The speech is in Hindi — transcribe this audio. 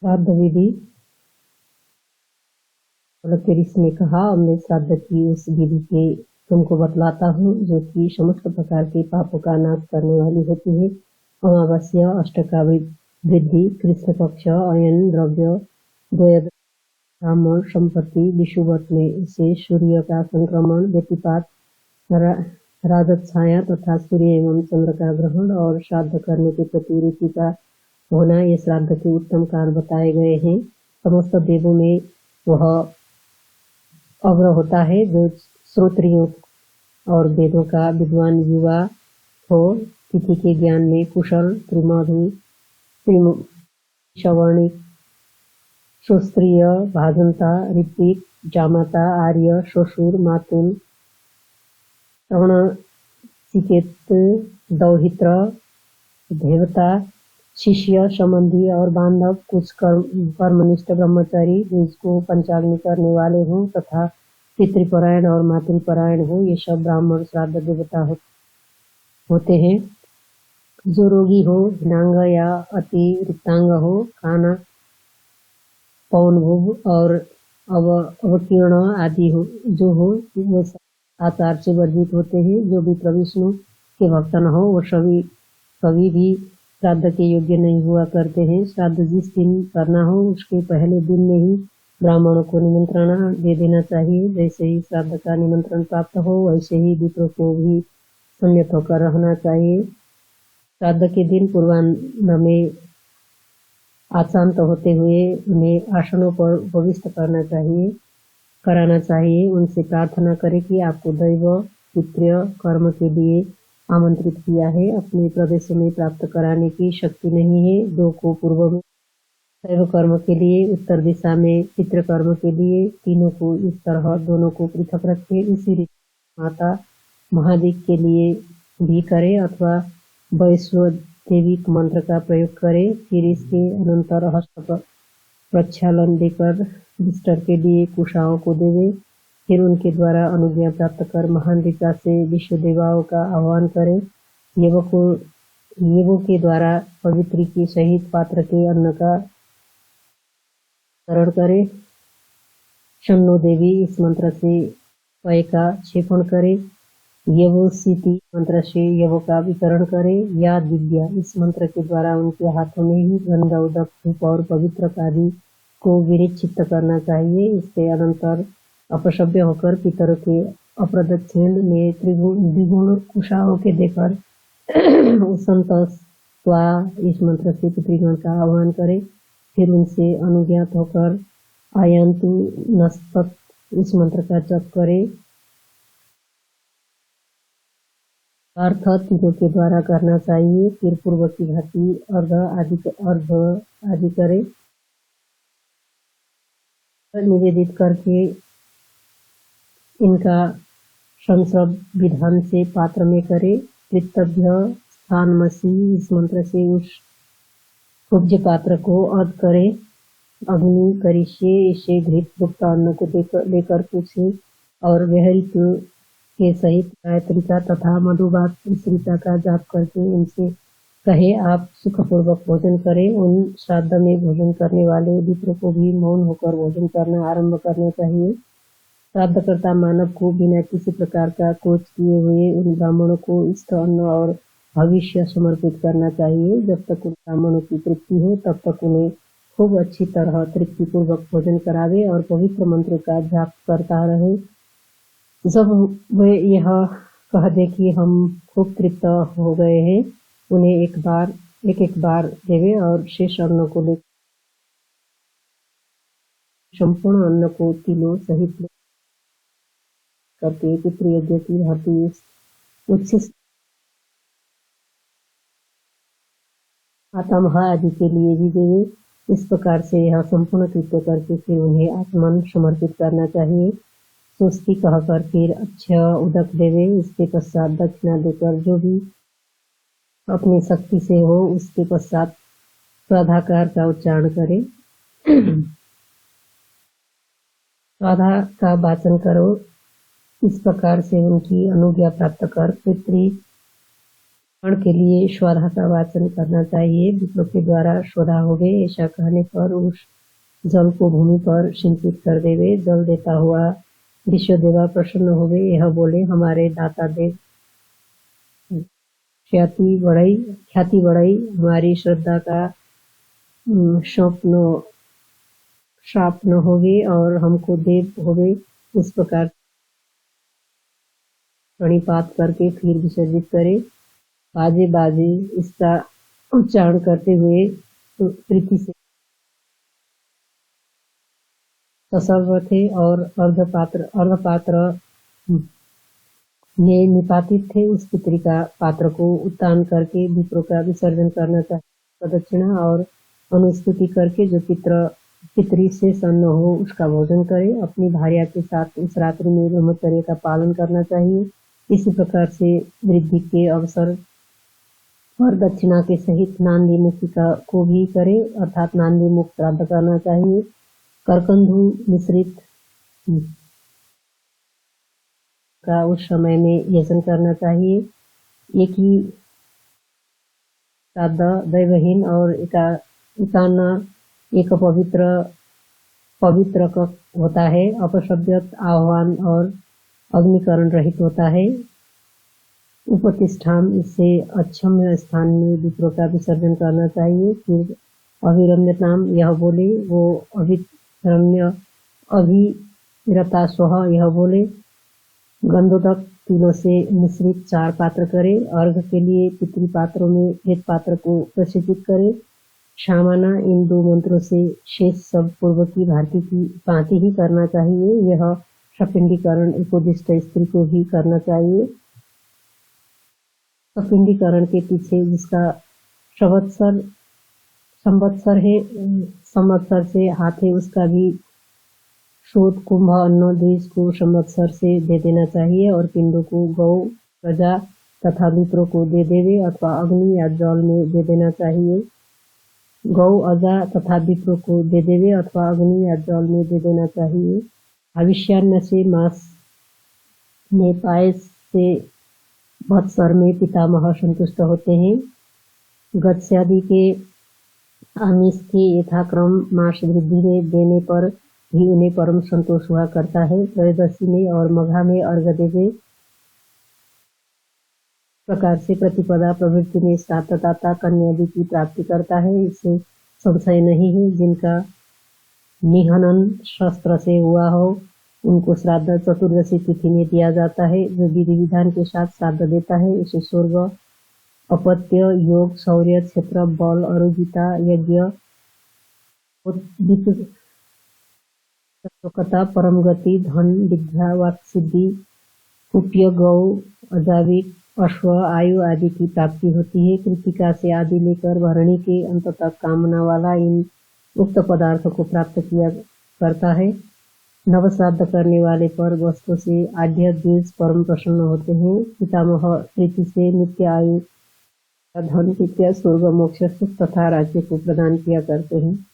श्राद्ध विधि। ऋषि ने कहा, अब मैं श्राद्ध की उस विधि के तुमको बतलाता हूँ जो कि समस्त प्रकार के पापों का नाश करने वाली होती है। अमावस्या, अष्टका वृद्धि, कृष्ण पक्ष, अयन द्रव्य, द्वय ब्राह्मण, संपत्ति, विषुवत में से सूर्य का संक्रमण, व्यतिपात, राजत छाया तथा सूर्य एवं चंद्र का ग्रहण और श्राद्ध करने के प्रति रुचि का होना, ये श्राद्ध के उत्तम कारण बताए गए हैं। समस्त देवों में वह अग्र होता है जो श्रोत्रियों और वेदों का विद्वान युवा हो, तिथि के ज्ञान में कुशल, त्रिमधु, सवर्णिक, सुस्त्रीय, भाजंता, ऋत्विक, जामाता, आर्य, श्वशुर, मातुल, श्रवण, सिकेत, दौहित्र, देवता, शिष्य, संबंधी और बांधव, कुछ कर्मनिष्ठ ब्रह्मचारी जिसको पंचाग्नि करने वाले हों तथा पितृपरायण और मातृपरायण हो, ये सब ब्राह्मण श्राद्ध देवता होते हैं। जो रोगी हो, भिनांग या अति रिक्तांग हो, खाना पौन भोग और अवकीर्ण आदि हो जो हो, वो आचार से वर्जित होते हैं। जो भी प्रविष्णु के भक्त न हो वो कभी भी श्राद्ध के योग्य नहीं हुआ करते हैं। श्राद्ध जिस दिन करना हो उसके पहले दिन में ही ब्राह्मणों को निमंत्रण दे देना चाहिए। जैसे ही श्राद्ध का निमंत्रण प्राप्त हो वैसे ही विप्र को भी सम्यक होकर रहना चाहिए। श्राद्ध के दिन पूर्वाह्न में आचांत होते हुए उन्हें आसनों पर उपविष्ट कराना चाहिए। उनसे प्रार्थना करें कि आपको दैव पितृ कर्म के लिए आमंत्रित किया है, अपने प्रदेश में प्राप्त कराने की शक्ति नहीं है। दो को पूर्व में दैव कर्म के लिए, उत्तर दिशा में पितृ कर्म के लिए, तीनों को इस तरह दोनों को पृथक रखें। इसी रीति माता महादिक के लिए भी करें अथवा वैश्व देविक मंत्र का प्रयोग करें। फिर इसके अनंतर हस्त प्रक्षालन देकर विस्तर के लिए कुशाओं को देवे। फिर उनके द्वारा अनुज्ञा प्राप्त कर महान ऋचा से विश्व देवाओं का आह्वान करें। येवों के द्वारा पवित्री के सहित पात्र के अन्न का वितरण करें। शन्नो देवी इस मंत्र से पय का क्षेपण करें। यवोसिति मंत्र से यवों का वितरण करें। या दिव्या इस मंत्र के द्वारा उनके हाथों में ही गंध, उदक, धूप और पवित्र आदि को विरिचित करना चाहिए। इसके अनंतर अपसभ्य होकर पितरों के अप्रदक्षिण में द्विगुण कुशाओं के देकर उसंत स्वा इस मंत्र से पितृगण का आह्वान करें। फिर उनसे अनुज्ञात होकर आयंतु नस्तत इस मंत्र का जप करें। अर्थात तीनों के द्वारा करना चाहिए। फिर पूर्व की भांति अर्घ आदि करे निवेदित करके इनका संसर्ग विधान से पात्र में करे। कृतभ्य स्थानमसी इस मंत्र से उस कुब्ज पात्र को अर्घ करे। अग्नि करिष्ये इसे घृत गुप्त अन्न को लेकर पूछे और व्यहरित के सहित गायत्री का तथा मधुबात ऋचा का जाप करके उनसे कहे, आप सुखपूर्वक भोजन करें। उन श्राद्ध में भोजन करने वाले विप्र को भी मौन होकर भोजन करना आरंभ करना चाहिए। श्राद्धकर्ता मानव को बिना किसी प्रकार का कोच किए हुए उन ब्राह्मणों को इष्ट अन्न और भविष्य समर्पित करना चाहिए। जब तक उन ब्राह्मणों की तृप्ति हो तब तक उन्हें खूब अच्छी तरह तृप्तिपूर्वक भोजन करावे और पवित्र मंत्र का जाप करता रहे। जब वे यह कह दे कि हम खूब तृप्त हो गए हैं, उन्हें एक बार देवे और शेष अन्न को लेकर संपूर्ण अन्न को तिलों सहित करके पितृयज्ञ की भांति उच्छिष्ट आत्महा आदि के लिए भी देवे। इस प्रकार से यह संपूर्ण कृत्य करके फिर उन्हें आत्मन समर्पित करना चाहिए। स्वस्ति कहकर फिर अक्षय उदक देवे। इसके पश्चात दक्षिणा देकर जो भी अपनी शक्ति से हो उसके पश्चात स्वाधाकार का उच्चारण करे। स्वाधा का वाचन करो। इस प्रकार से उनकी अनुज्ञा प्राप्त कर पितृ के लिए स्वधा का वाचन करना चाहिए। विप्र के द्वारा स्वधा होवे, ऐसा कहने पर उस जल को भूमि पर सिंचित कर देवे। जल देता हुआ विश्व देवा प्रसन्न होवे, यह बोले हमारे दाता देव ख्याति बढ़ाई, हमारी श्रद्धा का श्राप न होवे और हमको देव होवे। इस प्रकार प्रणिपात करके फिर विसर्जित करे। बाजे बाजे इसका उच्चारण करते हुए प्रीति से ससर्व थे और अर्धपात्र में निपातित थे। उस पितरी का पात्र को उत्तान करके विप्रो का विसर्जन करना चाहिए। प्रदक्षिणा और अनुस्तुति करके जो पितरी से सन्न हो उसका भोजन करे। अपनी भार्या के साथ उस रात्रि में ब्रह्मचर्य का पालन करना चाहिए। इसी प्रकार से वृद्धि के अवसर पर दक्षिणा के सहित नांदी मुक्ति को भी करे, अर्थात नांदी मुक्त श्राद्ध करना चाहिए। करकंधु मिश्रित का उस समय में यजन करना चाहिए। एक ही श्राद्ध दैवहीन और एकाना एक पवित्र होता है, अपशब्द आह्वान और अग्निकरण रहित होता है। उपतिष्ठान इससे अक्षम्य स्थान में विप्रो का विसर्जन करना चाहिए। फिर अभिरम्यताम यह बोले, वो अभिरता स्व यह बोले। गंधोदक तीनों से मिश्रित 4 पात्र करे। अर्घ के लिए पितृ पात्रों में एक पात्र को प्रशिक्षित करे। शामाना इन 2 मंत्रों से शेष सब पूर्व की भांति ही करना चाहिए। यह सपिंडीकरण उपदिष्ट स्त्री को ही करना चाहिए। सपिंडीकरण के पीछे जिसका संवत्सर से हाथ है उसका भी शोध कुंभ अन्न द्विज को संवत्सर से दे देना चाहिए और पिंडों को गौ प्रजा तथा विप्रो को दे देवे अथवा अग्नि या जल में दे देना चाहिए। गौ अजा तथा विप्रो को दे देवे अथवा अग्नि या जल में दे देना चाहिए। भविष्यान्न से मास में पायस से वत्सर में पितामह संतुष्ट होते हैं। गत्स्यादि के आमिष के यथाक्रम मास वृद्धि में देने पर भी उन्हें परम संतोष हुआ करता है। त्रयोदशी में और मघा में अर्घ देवे प्रकार से प्रतिपदा प्रवृत्ति में श्राद्धदाता कन्यादि की प्राप्ति करता है। इससे संशय नहीं है। जिनका निहनन शस्त्र से हुआ हो उनको श्राद्ध चतुर्दशी तिथि में दिया जाता है। जो विधि विधान के साथ श्राद्ध देता है उसे स्वर्ग, अपत्य, योग, शौर्य, क्षेत्र, बल, अरोगिता, यज्ञ, परम गति, धन, विद्या, वाक्सिद्धि, कुप्य, गौ, अजाविक, अश्व, आयु आदि की प्राप्ति होती है। कृतिका से आदि लेकर भरणी के अंत तक कामना वाला इन उक्त पदार्थों को प्राप्त किया करता है। नवश्राद्ध करने वाले पर वस्तु से आढ़ द्विज परम प्रसन्न होते हैं। पितामह प्रीति से नित्य आयु, धन, विद्या, स्वर्ग, मोक्ष, सुख तथा राज्य को प्रदान किया करते हैं।